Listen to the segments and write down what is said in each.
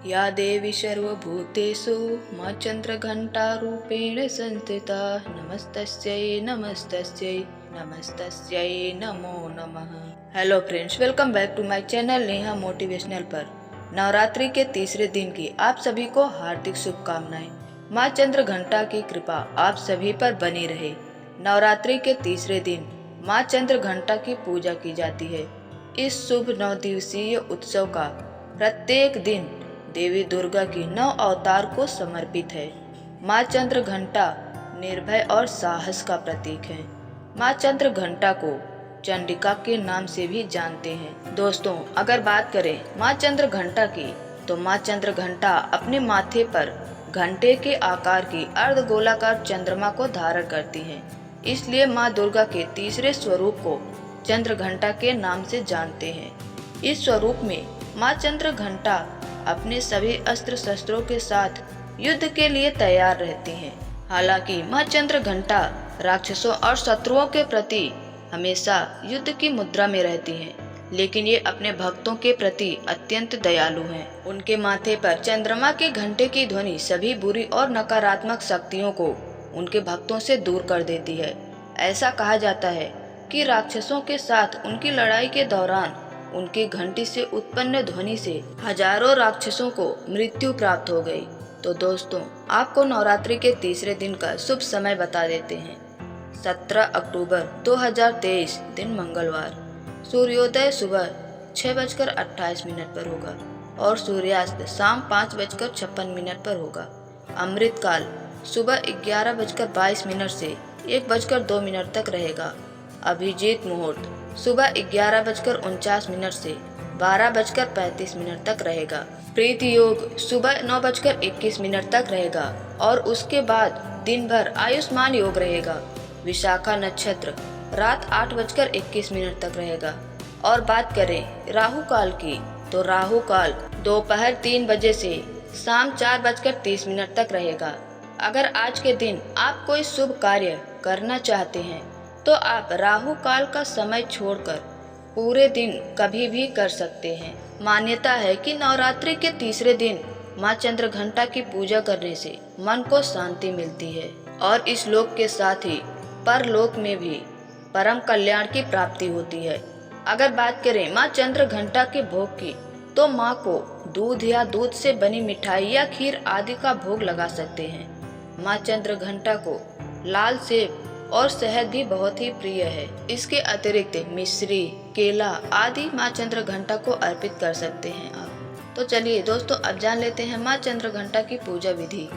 या देवी सर्वभूतेषु मा चन्द्रघण्टारूपेण संस्थिता नमस्तस्यै नमस्तस्यै नमस्तस्यै नमो नमः। Hello friends, welcome back to my channel Neha motivational पर। नवरात्रि के तीसरे दिन की आप सभी को हार्दिक शुभकामनाएं। माँ चंद्रघंटा की कृपा आप सभी पर बनी रहे। नवरात्रि के तीसरे दिन माँ चंद्रघंटा की पूजा की जाती है। इस शुभ 9 दिवसीय उत्सव का प्रत्येक दिन देवी दुर्गा की 9 अवतार को समर्पित है। माँ चंद्रघंटा निर्भय और साहस का प्रतीक है। माँ चंद्रघंटा को चंडिका के नाम से भी जानते हैं। दोस्तों, अगर बात करें माँ चंद्रघंटा की, तो माँ चंद्रघंटा अपने माथे पर घंटे के आकार की अर्धगोलाकार चंद्रमा को धारण करती हैं। इसलिए माँ दुर्गा के तीसरे स्वरूप को चंद्रघंटा के नाम से जानते हैं। इस स्वरूप में माँ चंद्रघंटा अपने सभी अस्त्र शस्त्रों के साथ युद्ध के लिए तैयार रहती हैं। हालांकि माँ चंद्रघंटा राक्षसों और शत्रुओं के प्रति हमेशा युद्ध की मुद्रा में रहती हैं, लेकिन ये अपने भक्तों के प्रति अत्यंत दयालु हैं। उनके माथे पर चंद्रमा के घंटे की ध्वनि सभी बुरी और नकारात्मक शक्तियों को उनके भक्तों से दूर कर देती है। ऐसा कहा जाता है कि राक्षसों के साथ उनकी लड़ाई के दौरान उनकी घंटी से उत्पन्न ध्वनि से हजारों राक्षसों को मृत्यु प्राप्त हो गई। तो दोस्तों, आपको नवरात्रि के तीसरे दिन का शुभ समय बता देते हैं। 17 अक्टूबर 2023 दिन मंगलवार। सूर्योदय सुबह 6:28 पर होगा और सूर्यास्त शाम 5:56 पर होगा। अमृत काल सुबह 11:22 से 1:02 तक रहेगा। अभिजीत मुहूर्त सुबह 11:49 से 12:35 तक रहेगा। प्रीति योग सुबह 9:21 तक रहेगा और उसके बाद दिन भर आयुष्मान योग रहेगा। विशाखा नक्षत्र रात 8:21 तक रहेगा। और बात करें राहु काल की, तो राहु काल दोपहर 3 बजे से शाम 4:30 तक रहेगा। अगर आज के दिन आप कोई शुभ कार्य करना चाहते हैं तो आप राहु काल का समय छोड़कर पूरे दिन कभी भी कर सकते हैं। मान्यता है कि नवरात्रि के तीसरे दिन माँ चंद्रघंटा की पूजा करने से मन को शांति मिलती है और इस लोक के साथ ही परलोक में भी परम कल्याण की प्राप्ति होती है। अगर बात करें माँ चंद्रघंटा के भोग की, तो माँ को दूध या दूध से बनी मिठाई या खीर आदि का भोग लगा सकते हैं। माँ चंद्रघंटा को लाल सेब और शहद भी बहुत ही प्रिय है। इसके अतिरिक्त मिश्री, केला आदि माँ चंद्रघंटा को अर्पित कर सकते हैं आप। तो चलिए दोस्तों, अब जान लेते हैं माँ चंद्रघंटा की पूजा विधि।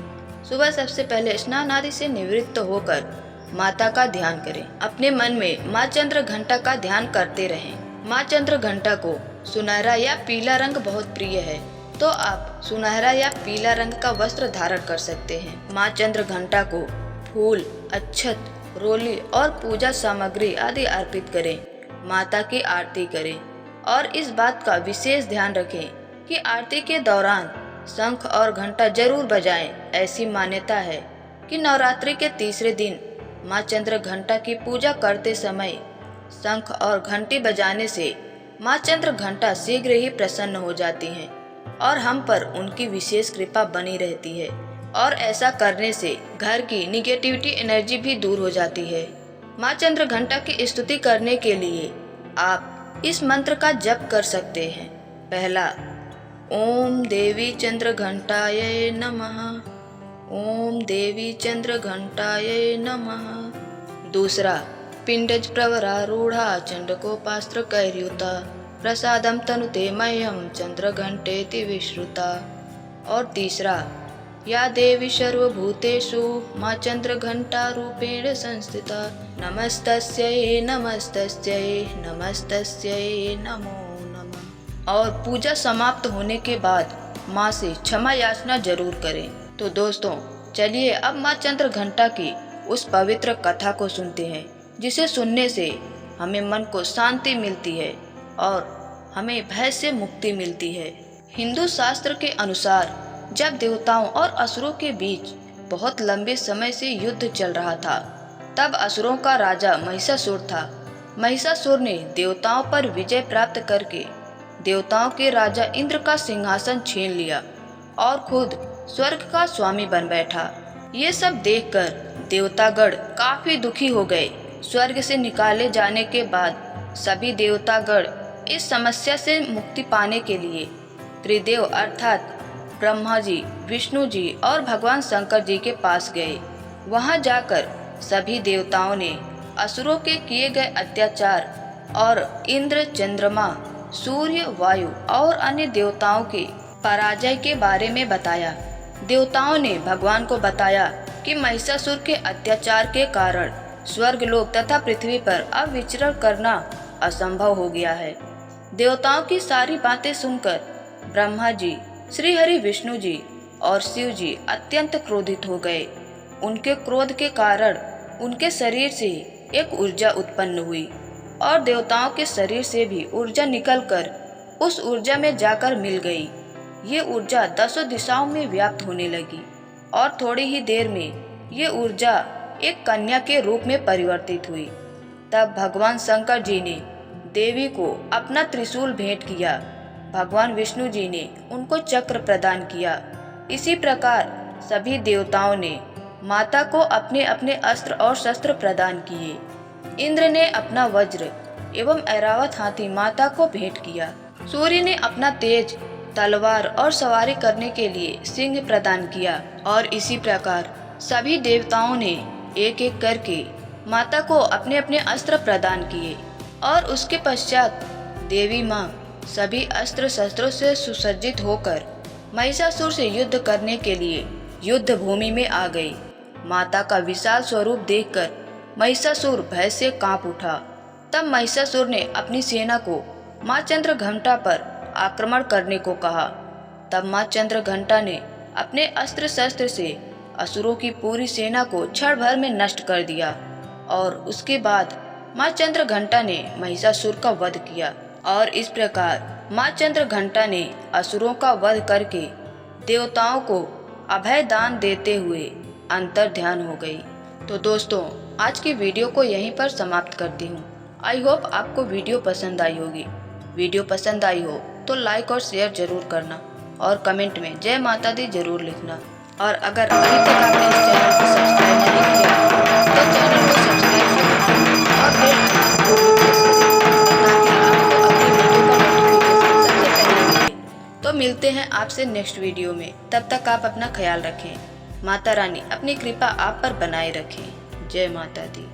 सुबह सबसे पहले स्नान आदि से निवृत्त होकर माता का ध्यान करें। अपने मन में माँ चंद्रघंटा का ध्यान करते रहें। माँ चंद्रघंटा को सुनहरा या पीला रंग बहुत प्रिय है, तो आप सुनहरा या पीला रंग का वस्त्र धारण कर सकते हैं। माँ चंद्रघंटा को फूल, अक्षत, रोली और पूजा सामग्री आदि अर्पित करें। माता की आरती करें और इस बात का विशेष ध्यान रखें कि आरती के दौरान शंख और घंटा जरूर बजाएं। ऐसी मान्यता है कि नवरात्रि के तीसरे दिन माँ चंद्रघंटा की पूजा करते समय शंख और घंटी बजाने से माँ चंद्रघंटा शीघ्र ही प्रसन्न हो जाती हैं और हम पर उनकी विशेष कृपा बनी रहती है। और ऐसा करने से घर की निगेटिविटी एनर्जी भी दूर हो जाती है। माँ चंद्रघंटा की स्तुति करने के लिए आप इस मंत्र का जप कर सकते हैं। पहला, ओम देवी चंद्रघंटायै नमः। ओम देवी चंद्रघंटायै नमः। दूसरा, पिंडज प्रवरारूढ़ा चंडकोपास्त्र कैर्युता प्रसादम तनुते मह्यम चंद्रघंटेति विश्रुता। और तीसरा, या देवी सर्वभूतेषु माँ चंद्रघंटा रूपेण संस्थिता नमस्तस्यै नमस्तस्यै नमस्तस्यै नमो नमः। और पूजा समाप्त होने के बाद माँ से क्षमा याचना जरूर करें। तो दोस्तों, चलिए अब माँ चंद्रघंटा की उस पवित्र कथा को सुनते हैं, जिसे सुनने से हमें मन को शांति मिलती है और हमें भय से मुक्ति मिलती है। हिंदू शास्त्र के अनुसार जब देवताओं और असुरों के बीच बहुत लंबे समय से युद्ध चल रहा था, तब असुरों का राजा महिषासुर था। महिषासुर ने देवताओं पर विजय प्राप्त करके देवताओं के राजा इंद्र का सिंहासन छीन लिया और खुद स्वर्ग का स्वामी बन बैठा। ये सब देखकर देवतागण काफी दुखी हो गए। स्वर्ग से निकाले जाने के बाद सभी देवतागण इस समस्या से मुक्ति पाने के लिए त्रिदेव अर्थात ब्रह्मा जी, विष्णु जी और भगवान शंकर जी के पास गए। वहां जाकर सभी देवताओं ने असुरों के किए गए अत्याचार और इंद्र, चंद्रमा, सूर्य, वायु और अन्य देवताओं के पराजय के बारे में बताया। देवताओं ने भगवान को बताया कि महिषासुर के अत्याचार के कारण स्वर्गलोक तथा पृथ्वी पर अब विचरण करना असंभव हो गया है। देवताओं की सारी बातें सुनकर ब्रह्मा जी, श्री हरि विष्णु जी और शिव जी अत्यंत क्रोधित हो गए। उनके क्रोध के कारण उनके शरीर से एक ऊर्जा उत्पन्न हुई और देवताओं के शरीर से भी ऊर्जा निकलकर उस ऊर्जा में जाकर मिल गई। ये ऊर्जा 10 दिशाओं में व्याप्त होने लगी और थोड़ी ही देर में ये ऊर्जा एक कन्या के रूप में परिवर्तित हुई। तब भगवान शंकर जी ने देवी को अपना त्रिशूल भेंट किया। भगवान विष्णु जी ने उनको चक्र प्रदान किया। इसी प्रकार सभी देवताओं ने माता को अपने अपने अस्त्र और शस्त्र प्रदान किए। इंद्र ने अपना वज्र एवं ऐरावत हाथी माता को भेंट किया। सूर्य ने अपना तेज तलवार और सवारी करने के लिए सिंह प्रदान किया और इसी प्रकार सभी देवताओं ने एक एक करके माता को अपने अपने अस्त्र प्रदान किए और उसके पश्चात देवी माँ सभी अस्त्र शस्त्रों से सुसज्जित होकर महिषासुर से युद्ध करने के लिए युद्ध भूमि में आ गई। माता का विशाल स्वरूप देखकर महिषासुर भय से कांप उठा। तब महिषासुर ने अपनी सेना को माँ चंद्रघंटा पर आक्रमण करने को कहा। तब माँ चंद्रघंटा ने अपने अस्त्र शस्त्र से असुरों की पूरी सेना को क्षण भर में नष्ट कर दिया और उसके बाद माँ चंद्रघंटा ने महिषासुर का वध किया और इस प्रकार माँ चंद्रघंटा ने असुरों का वध करके देवताओं को अभय दान देते हुए अंतर ध्यान हो गई। तो दोस्तों, आज की वीडियो को यहीं पर समाप्त करती हूँ। आई होप आपको वीडियो पसंद आई होगी। वीडियो पसंद आई हो तो लाइक और शेयर जरूर करना और कमेंट में जय माता दी जरूर लिखना। और अगर अभी तक आपने इस चैनल को सब्सक्राइब नहीं किया तो चैनल को सब्सक्राइब करें और बेल आइकन को भी प्रेस करें ताकि आपको अपनी वीडियो का नोटिफिकेशन सबसे पहले मिले। तो मिलते हैं आपसे नेक्स्ट वीडियो में। तब तक आप अपना ख्याल रखें। माता रानी अपनी कृपा आप पर बनाए रखें। जय माता दी।